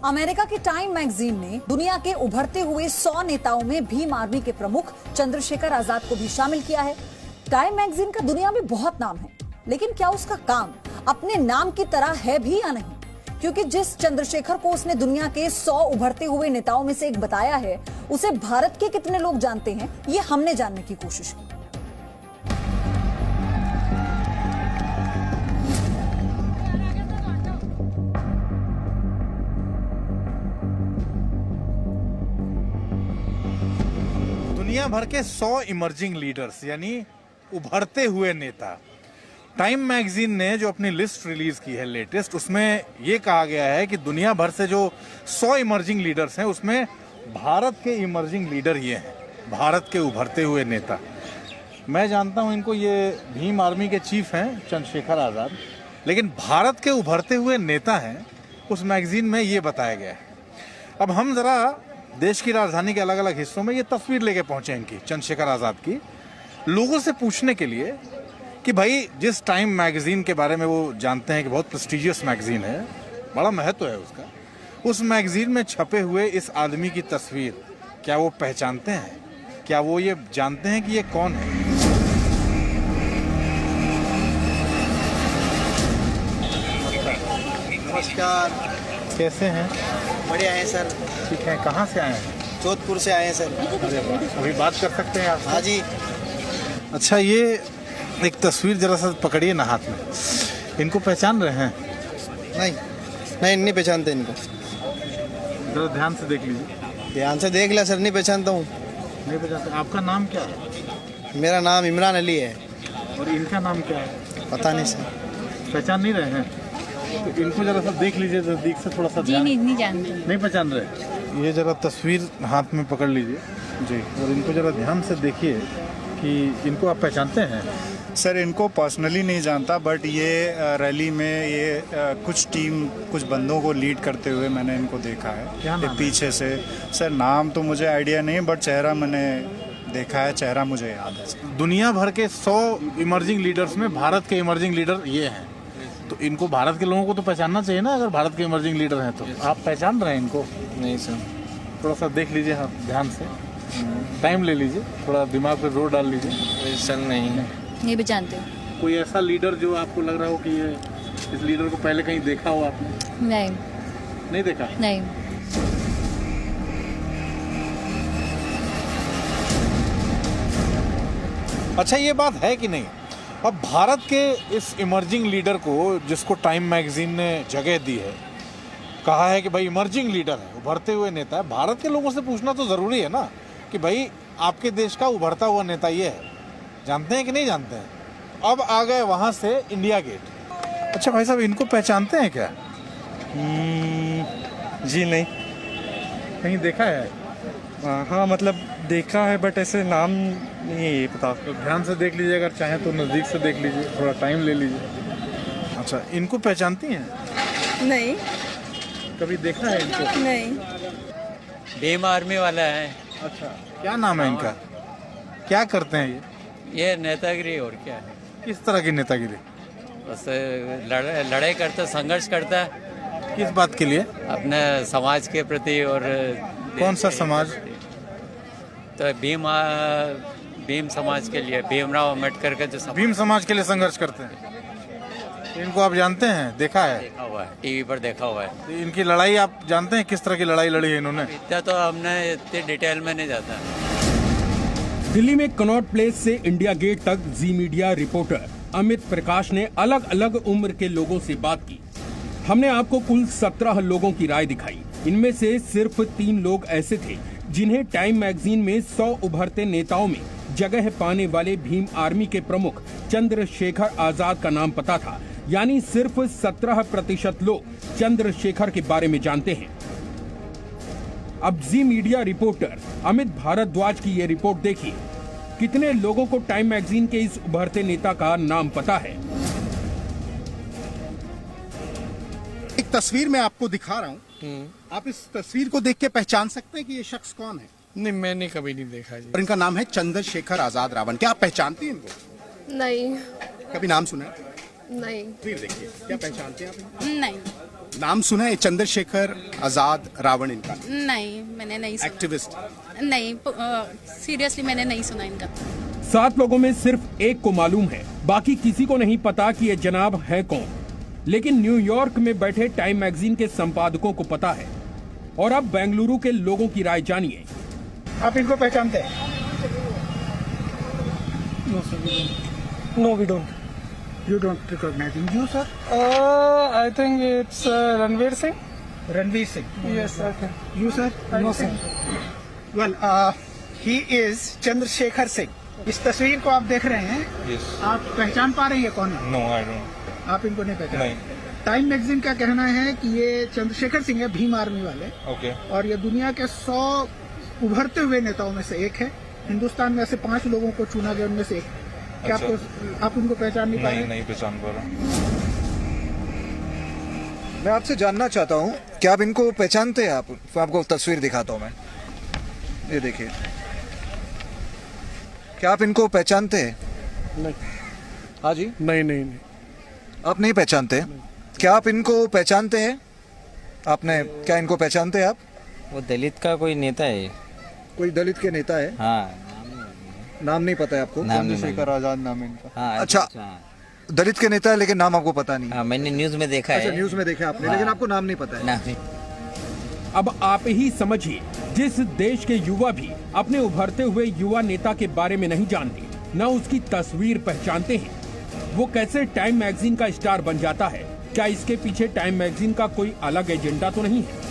America की time magazine ने दुनिया के उभरते हुए 100 नेताओं में भीम आर्मी के प्रमुख चंद्रशेखर आजाद को भी शामिल किया है। टाइम मैगजीन का दुनिया में बहुत नाम है, लेकिन क्या उसका काम अपने नाम की तरह है भी या नहीं? क्योंकि जिस चंद्रशेखर को उसने दुनिया के 100 उभरते हुए नेताओं में से एक बताया है, उसे भारत के कितने लोग जानते हैं, ये हमने जानने की कोशिश की। दुनिया भर के 100 इमर्जिंग लीडर्स यानी उभरते हुए नेता। टाइम मैगजीन ने जो अपनी लिस्ट रिलीज की है लेटेस्ट, उसमें यह कहा गया है कि दुनिया भर से जो 100 इमर्जिंग लीडर्स हैं, उसमें भारत के इमर्जिंग लीडर ये हैं, भारत के उभरते हुए नेता। मैं जानता हूं इनको, ये भीम आर्मी के चीफ हैं चंद्रशेखर आजाद, लेकिन भारत के उभरते हुए नेता हैं उस मैगजीन में ये बताया गया है। अब हम जरा देश की राजधानी के अलग अलग हिस्सों में ये तस्वीर लेके पहुंचे इनकी, चंद्रशेखर आजाद की, लोगों से पूछने के लिए कि भाई जिस टाइम मैगजीन के बारे में वो जानते हैं कि बहुत प्रेस्टिजियस मैगजीन है, बड़ा महत्व है उसका, उस मैगजीन में छपे हुए इस आदमी की तस्वीर क्या वो पहचानते हैं? क्या वो ये जानते हैं कि ये कौन है? नमस्कार, कैसे हैं? बढ़िया है सर। ठीक है। कहाँ से आए हैं? जोधपुर से आए हैं सर। अरे वाह, अभी बात कर सकते हैं आप? हाँ जी। अच्छा, ये एक तस्वीर जरा सा पकड़िए ना हाथ में, इनको पहचान रहे हैं? नहीं पहचानते इनको। जरा ध्यान से देख लीजिए। ध्यान से देख लिया सर, नहीं पहचानता हूँ। नहीं पहचानते? आपका नाम क्या है? मेरा नाम इमरान अली है। और इनका नाम क्या है? पता नहीं सर। पहचान नहीं रहे हैं? तो इनको जरा सा देख लीजिए, नजदीक से थोड़ा सा। जी नहीं जानते। नहीं पहचान रहे? ये जरा तस्वीर हाथ में पकड़ लीजिए जी, और इनको जरा ध्यान से देखिए कि इनको आप पहचानते हैं? सर, इनको पर्सनली नहीं जानता, बट ये रैली में ये कुछ बंदों को लीड करते हुए मैंने इनको देखा है। क्या नाम है? पीछे से। सर, नाम तो मुझे आइडिया नहीं, बट चेहरा मैंने देखा है, चेहरा मुझे याद है। दुनिया भर के 100 इमर्जिंग लीडर्स में भारत के इमर्जिंग लीडर ये हैं, तो इनको भारत के लोगों को तो पहचानना चाहिए ना, अगर भारत के इमर्जिंग लीडर हैं तो। आप पहचान रहे हैं इनको? नहीं सर। थोड़ा सा देख लीजिए, हाँ, ध्यान से, टाइम ले लीजिए, थोड़ा दिमाग पे जोर डाल लीजिए। सर नहीं नहीं पहचानते। कोई ऐसा लीडर जो आपको लग रहा हो कि ये इस लीडर को पहले कहीं देखा हो आपने? नहीं देखा? नहीं। अच्छा, ये बात है कि नहीं? अब भारत के इस इमर्जिंग लीडर को, जिसको टाइम मैगजीन ने जगह दी है, कहा है कि भाई इमर्जिंग लीडर है, उभरते हुए नेता है, भारत के लोगों से पूछना तो जरूरी है ना कि भाई आपके देश का उभरता हुआ नेता ये है, जानते हैं कि नहीं जानते हैं? अब आ गए वहां से इंडिया गेट। अच्छा भाई साहब, इनको पहचानते हैं क्या? जी नहीं। कहीं देखा है? हाँ, मतलब देखा है, बट ऐसे नाम नहीं पता। तो ध्यान से देख लीजिए, अगर चाहें तो नज़दीक से देख लीजिए, थोड़ा टाइम ले लीजिए। अच्छा, इनको पहचानती हैं? नहीं। कभी देखा है इनको? नहीं। भीम आर्मी वाला है। अच्छा, क्या नाम है इनका? क्या करते हैं ये नेतागिरी और क्या है? किस तरह की नेतागिरी? बस लड़ाई करता, संघर्ष करता है किस बात के लिए? अपने समाज के प्रति। और कौन सा समाज? तो भीम समाज के लिए, भीमराव अम्बेडकर का जो भीम समाज के लिए संघर्ष करते हैं। इनको आप जानते हैं? देखा है? देखा हुआ है, टीवी पर देखा हुआ है। तो इनकी लड़ाई आप जानते हैं, किस तरह की लड़ाई लड़ी है इन्होंने? इतना तो हमने इतनी डिटेल में नहीं जाता। दिल्ली में कनॉट प्लेस से इंडिया गेट तक जी मीडिया रिपोर्टर अमित प्रकाश ने अलग अलग उम्र के लोगों से बात की। हमने आपको कुल 17 लोगों की राय दिखाई। इनमें से सिर्फ 3 लोग ऐसे थे जिन्हें टाइम मैगजीन में 100 उभरते नेताओं में जगह पाने वाले भीम आर्मी के प्रमुख चंद्रशेखर आजाद का नाम पता था। यानी सिर्फ 17% लोग चंद्रशेखर के बारे में जानते हैं। अब जी मीडिया रिपोर्टर अमित भारद्वाज की ये रिपोर्ट देखिए, कितने लोगों को टाइम मैगजीन के इस उभरते नेता का नाम पता है। एक तस्वीर मैं आपको दिखा रहा हूँ, आप इस तस्वीर को देख के पहचान सकते हैं कि ये शख्स कौन है? नहीं, मैंने कभी नहीं देखा जी। और इनका नाम है चंद्रशेखर आजाद रावण। क्या आप पहचानती हैं इनको? नहीं। कभी नाम सुना है? नहीं तस्वीर देखिए, क्या पहचानते हैं आप? नहीं नाम सुना है चंद्रशेखर आजाद रावण इनका नहीं मैंने नहीं सुना। एक्टिविस्ट। नहीं सीरियसली मैंने नहीं सुना इनका। 7 लोगों में सिर्फ एक को मालूम है, बाकी किसी को नहीं पता कि ये जनाब है कौन। लेकिन न्यूयॉर्क में बैठे टाइम मैगजीन के संपादकों को पता है। और अब बेंगलुरु के लोगों की राय जानिए। आप इनको पहचानते हैं? No, we don't. You don't recognize him. You, sir? I think it's Ranveer Singh. Ranveer Singh. Yes, I think. You, sir? No, sir. Well, he is Chandrasekhar Singh. इस तस्वीर को आप देख रहे हैं? Yes. आप पहचान पा रहे हैं कौन है? No, I don't. आप इनको नहीं पहचान? नहीं। टाइम मैगजीन का कहना है कि ये चंद्रशेखर सिंह है, भीम आर्मी वाले। Okay. और ये दुनिया के 100 उभरते हुए नेताओं में से एक है। हिंदुस्तान में ऐसे 5 लोगों को चुना गया, उनमें से एक। क्या आप उनको पहचान नहीं पा रहे? नहीं पहचान पा रहा। मैं आपसे जानना चाहता हूँ, क्या आप इनको पहचानते हैं? आपको तस्वीर दिखाता हूँ मैं, ये देखिए। क्या आप इनको पहचानते हैं? नहीं। हाँ जी? नहीं। आप नहीं पहचानते? क्या आप इनको पहचानते हैं? क्या इनको पहचानते हैं आप? वो दलित का कोई नेता है। कोई दलित के नेता है? हाँ। नाम नहीं पता है आपको? चंद्रशेखर आजाद नाम है इनका। हाँ, अच्छा, दलित के नेता है लेकिन नाम आपको पता नहीं? हाँ, मैंने न्यूज में देखा अच्छा, है। न्यूज में देखा आपने, लेकिन आपको नाम नहीं पता है? नहीं। अब आप ही समझिए, जिस देश के युवा भी अपने उभरते हुए युवा नेता के बारे में नहीं जानते, न उसकी तस्वीर पहचानते हैं, वो कैसे टाइम मैगजीन का स्टार बन जाता है? क्या इसके पीछे टाइम मैगजीन का कोई अलग एजेंडा तो नहीं है?